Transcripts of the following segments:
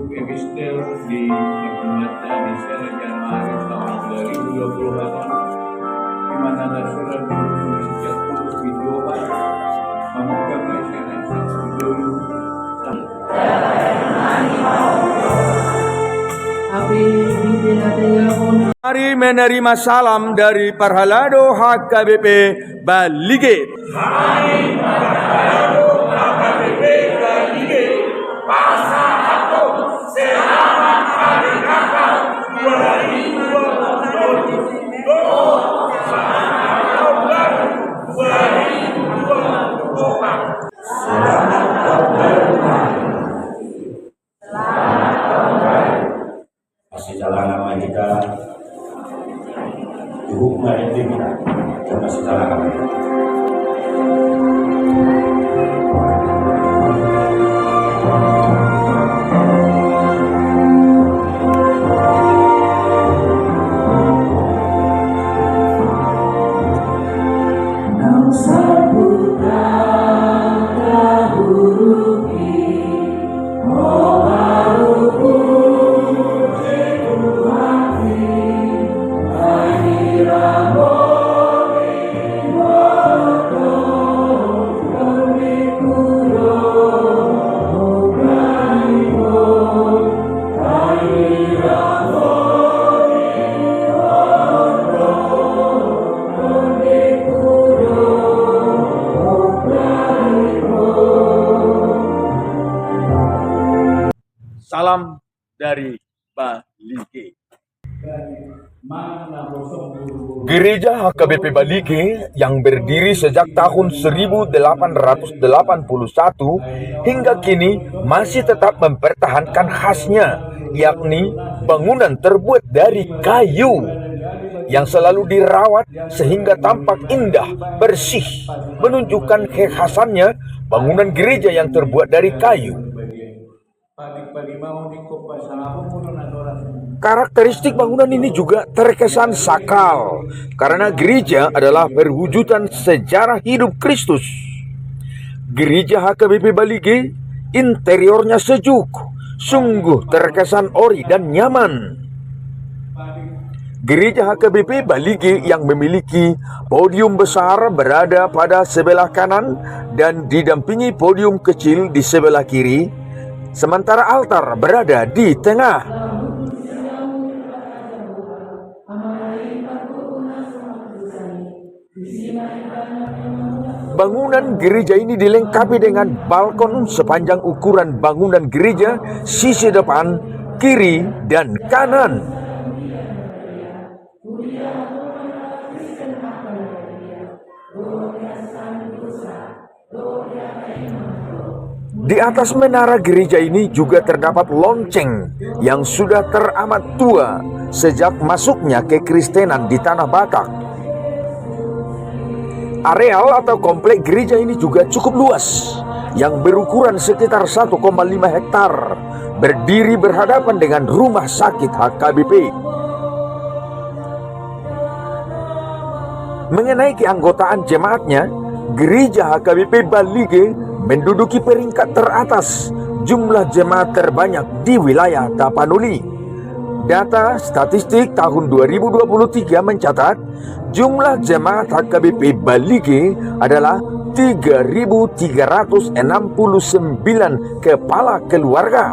Ebister di Pembaca di Januari tahun 2020 di mana ada surat setiap kudus video memegang video Mari menerima salam dari Parhalado HKBP Balige. Mari Parhalado HKBP Balige. Pasca Selamat Hari Natal 2020. Selamat Tahun Baru 2024. Selamat Tahun Baru. Selamat Tahun Baru. Masih jalan nama kita. Hukum itu kita masih jalan nama. Salam dari Balige. Gereja HKBP Balige yang berdiri sejak tahun 1881 hingga kini masih tetap mempertahankan khasnya, yakni bangunan terbuat dari kayu yang selalu dirawat sehingga tampak indah, bersih, menunjukkan kekhasannya bangunan gereja yang terbuat dari kayu. Karakteristik bangunan ini juga terkesan sakral karena gereja adalah perwujudan sejarah hidup Kristus. Gereja HKBP Balige interiornya sejuk, sungguh terkesan ori dan nyaman. Gereja HKBP Balige yang memiliki podium besar berada pada sebelah kanan dan didampingi podium kecil di sebelah kiri, sementara altar berada di tengah. Bangunan gereja ini dilengkapi dengan balkon sepanjang ukuran bangunan gereja sisi depan, kiri, dan kanan. Di atas menara gereja ini juga terdapat lonceng yang sudah teramat tua sejak masuknya kekristenan di Tanah Batak. Areal atau komplek gereja ini juga cukup luas, yang berukuran sekitar 1,5 hektar, berdiri berhadapan dengan rumah sakit HKBP. Mengenai keanggotaan jemaatnya, gereja HKBP Balige menduduki peringkat teratas jumlah jemaat terbanyak di wilayah Tapanuli. Data statistik tahun 2023 mencatat jumlah jemaat HKBP Balige adalah 3.369 kepala keluarga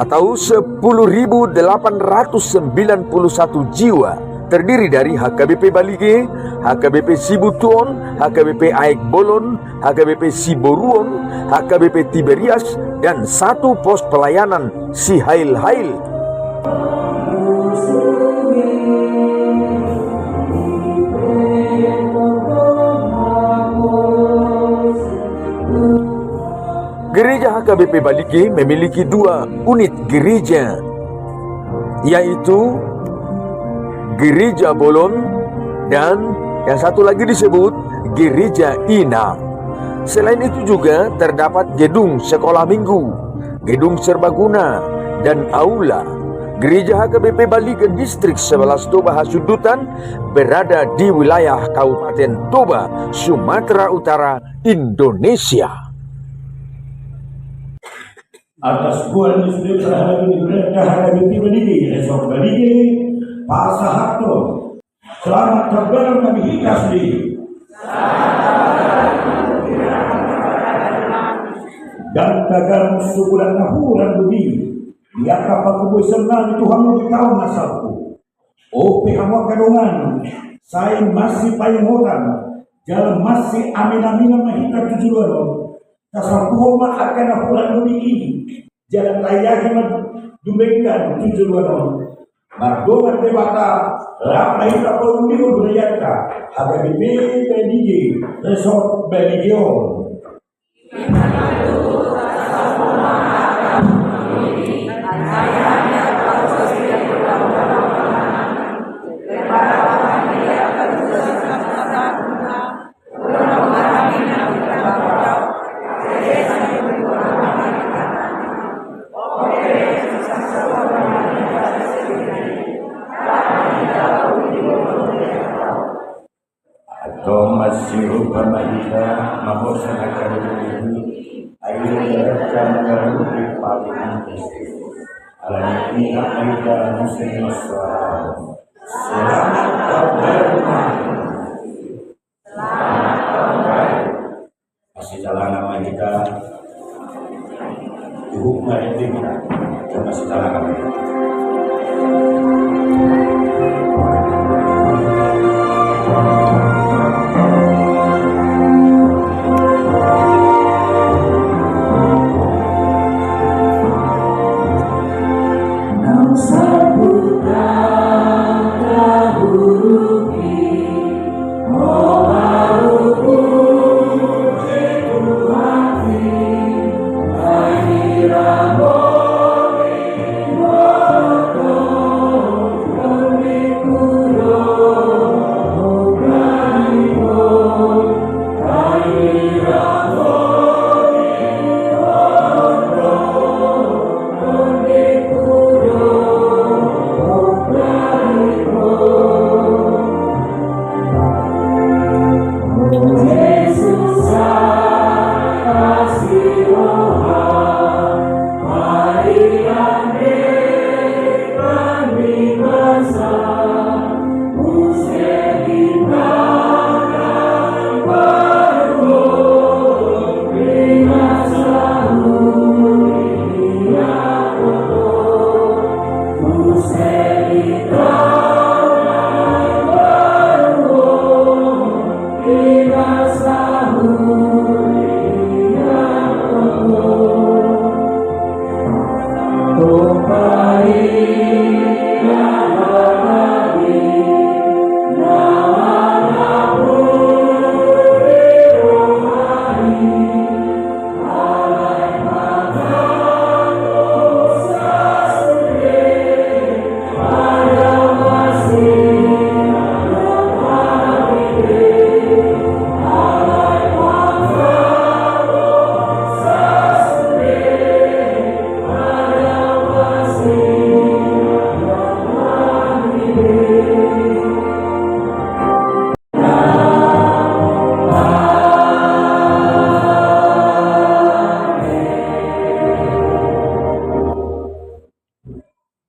atau 10.891 jiwa, terdiri dari HKBP Balige, HKBP Sibutuon, HKBP Aek Bolon, HKBP Siboruon, HKBP Tiberias, dan 1 pos pelayanan Sihail Hail. Gereja HKBP Balige memiliki 2 unit gereja, yaitu Gereja Bolon dan yang satu lagi disebut Gereja Ina. Selain itu juga terdapat gedung sekolah minggu, gedung serbaguna, dan aula. Gereja HKBP Balige Distrik 11 Toba Hasudutan berada di wilayah Kabupaten Toba, Sumatera Utara, Indonesia. atas bulan Muslim terhadap baligi esok baligi Pak Sahato selamat kabar kami Kasdi dan tagar sukulan nahuran bumi dia kapal kubui senang Tuhan di tahun nasalku oh pihak kadongan saya masih payungotan jalan masih amin-aminan mahita tujuan kasar Tuhan akan nahuran bumi ini jalan layak dumengkan tujuan Mardoman debata ramai tak perlu diuraikan agar dibeli resort Beligion. Masih mahita mahosanakan ini ayo merekam garu di paling alam ini ada musim selamat masih jalan nama kita hukum itu kita masih jalan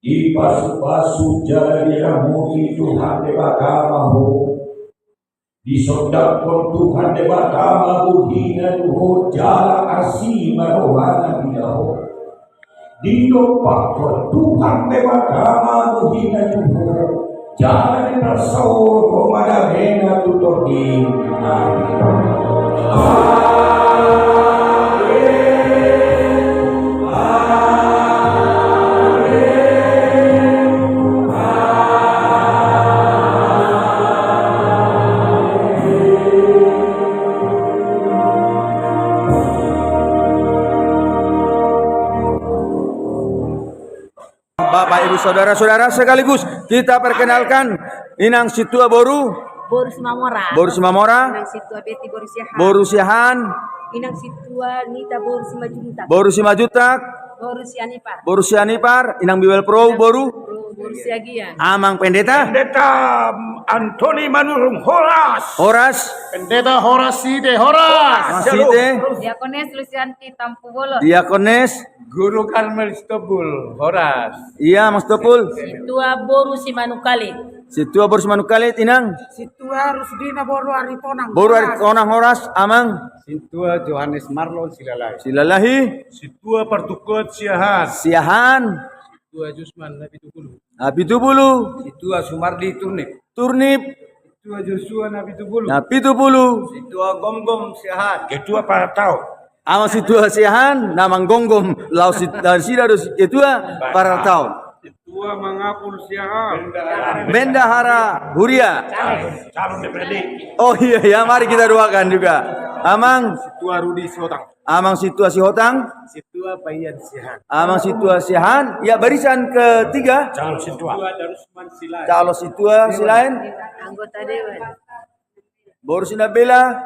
di pasu-pasu jariamu Tuhan debakamahu di sodakon Tuhan debakamahu hina duho jala kasih marohana bidaho di dopakon Tuhan debakamahu hina duho jala persau komada hena tutoki Bapak Ibu Saudara-saudara sekaligus kita perkenalkan Inang Situa Boru Boru Simamora, Inang Inang Situa Beti Boru Siahan Inang Situa Nita Boru Simajuntak, Boru Simajutak Boru Sianipar, Boru Sianipar Inang Biwel Pro Boru Borsiagian. Amang pendeta Pendeta Antoni Manurung Horas. Horas Pendeta Horaside Horas. Masite Diakones Lucianti Tampu Bolon. Diakones Guru Karmel Stobul, Horas. iya Mas Topul Tua Boru Simanukali. Situa Boru Manukale tinang Situa Rusdina Boru Aritonang. Boru Onang Horas amang Sintua Johannes Marlon Silalai. silalahi Situa Pertukut Siahan. siahan Tua Jusman Nabi Tukulu. Nabi Tubulu Situa Sumardi Turnip. turnip Situa Joshua Nabi Tubulu. Nabi Tubulu Situa Gomgom Siahan. Ketua Paratau. ama situa siahan namang gonggom lau sida dos ketua para tahun Situa Mangapul Siahan. bendahara huria Calon DPRD. oh iya ya mari kita doakan juga amang Situa Rudi Sotang. amang situasi hotang Situa Payan Siahan. amang situasi han ya barisan ketiga Calon Situa. Darusman Silai. calon situasi lain Anggota Dewan. Boru Sinabela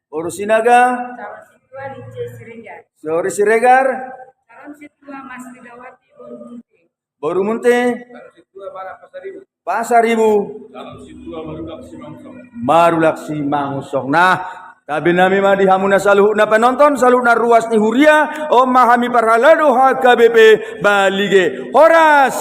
Boru Sinaga Calon Situa Lice Siregar. Sori Siregar Calon Situa Mas Lidawati Boru Munti. Boru Munte Pasar Ibu Dalam situa Marulak Simangsong. Marulaksi Mangusok. Nah, tabi nami madi hamuna saluh na penonton saluh na ruas ni huria o mahami parhalado HKBP Balige Horas.